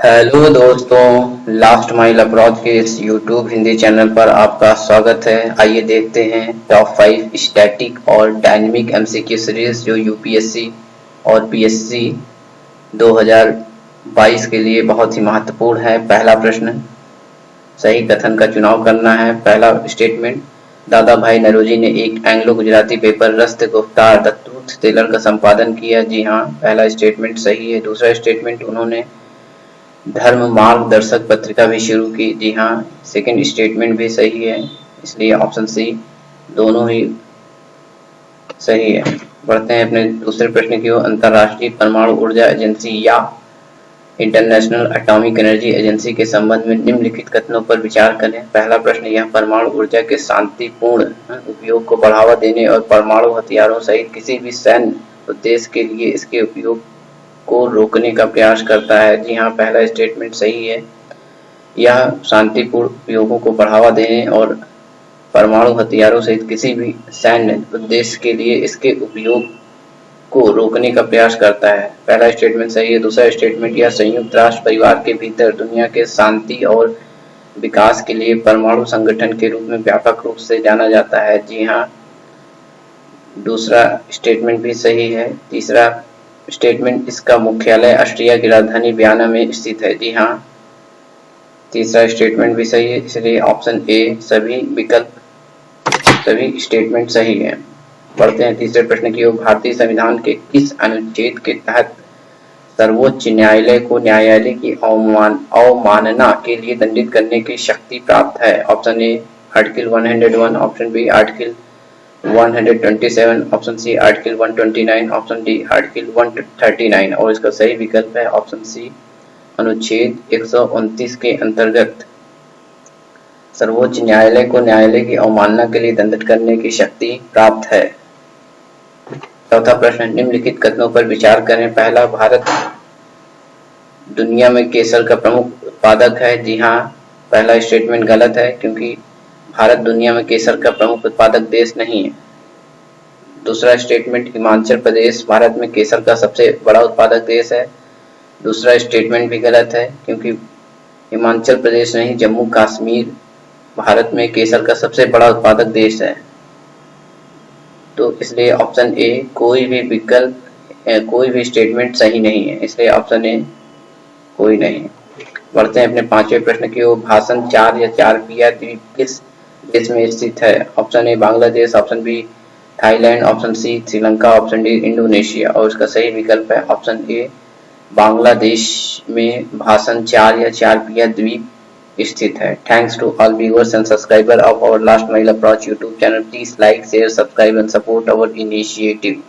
Hello दोस्तों, last mile approach के इस यूट्यूब हिंदी चैनल पर आपका स्वागत है। आइए देखते हैं टॉप 5 स्टैटिक और डायनेमिक एमसीक्यू सीरीज जो यूपीएससी और पीएससी 2022 के लिए बहुत ही महत्वपूर्ण है। पहला प्रश्न, सही कथन का चुनाव करना है। पहला स्टेटमेंट, दादा भाई नौरोजी ने एक Anglo Gujarati paper Rast Goftar the truth teller का संपादन किया। जी हाँ, पहला स्टेटमेंट सही है। दूसरा स्टेटमेंट, उन्होंने धर्म मार्गदर्शक पत्रिका भी शुरू की। जी हाँ, सेकंड स्टेटमेंट भी सही है, इसलिए ऑप्शन सी दोनों ही सही है। बढ़ते हैं अपने दूसरे प्रश्न की ओर। अंतरराष्ट्रीय परमाणु ऊर्जा एजेंसी या इंटरनेशनल एटॉमिक एनर्जी एजेंसी के संबंध में निम्नलिखित कथनों पर विचार करें। पहला प्रश्न, यह परमाणु ऊर्जा के शांतिपूर्ण उपयोग को बढ़ावा देने और परमाणु हथियारों सहित किसी भी सैन्य उद्देश्य के लिए इसके उपयोग को रोकने का प्रयास करता है। जी हाँ, पहला स्टेटमेंट सही है। यह शांतिपूर्ण उपयोगों को बढ़ावा देने और परमाणु हथियारों सहित किसी भी सैन्य उद्देश्य के लिए इसके उपयोग को रोकने का प्रयास करता है। पहला स्टेटमेंट सही है। दूसरा स्टेटमेंट, यह संयुक्त राष्ट्र परिवार के भीतर दुनिया के शांति और विकास के लिए परमाणु संगठन के रूप में व्यापक रूप से जाना जाता है। जी हाँ, दूसरा स्टेटमेंट भी सही है। तीसरा स्टेटमेंट, इसका मुख्यालय ऑस्ट्रिया की राजधानी वियना में स्थित है। जी हाँ, तीसरा स्टेटमेंट भी सही है, इसलिए ऑप्शन ए सभी स्टेटमेंट सही है। बढ़ते हैं तीसरे प्रश्न की ओर। भारतीय संविधान के किस अनुच्छेद के तहत सर्वोच्च न्यायालय को न्यायालय की अवमानना के लिए दंडित करने की शक्ति प्राप्त है? Option A article 101, option B article 127, option C article 129, option D article 139 और इसका सही विकल्प है ऑप्शन सी अनुच्छेद 129 के अंतर्गत सर्वोच्च न्यायालय को न्यायालय की अवमानना के लिए दंडित करने की शक्ति प्राप्त है। चौथा प्रश्न, निम्नलिखित कथनों पर विचार करें। पहला, भारत दुनिया में केसर का प्रमुख उत्पादक है। जी हाँ, पहला स्टेटमेंट गलत है, क्योंकि भारत दुनिया में केसर का प्रमुख उत्पादक देश नहीं है। दूसरा स्टेटमेंट, हिमाचल प्रदेश भारत में केसर का सबसे बड़ा उत्पादक देश है। दूसरा स्टेटमेंट भी गलत है, क्योंकि हिमाचल प्रदेश नहीं, जम्मू कश्मीर भारत में केसर का सबसे बड़ा उत्पादक देश है। तो इसलिए ऑप्शन ए कोई भी स्टेटमेंट सही नहीं है, इसलिए ऑप्शन ए कोई नहीं। बढ़ते हैं अपने पांचवें प्रश्न की ओर। भाषण 4 या 4P द्वीप किस देश में स्थित है? Option A Bangladesh, option B Thailand, option C Sri Lanka, option D Indonesia और इसका सही विकल्प है ऑप्शन ए बांग्लादेश में भाषण 4 या 4P द्वीप स्थित है। Thanks to all viewers and subscribers of our Last Mile Approach YouTube channel. Please like, share, subscribe and support our initiative.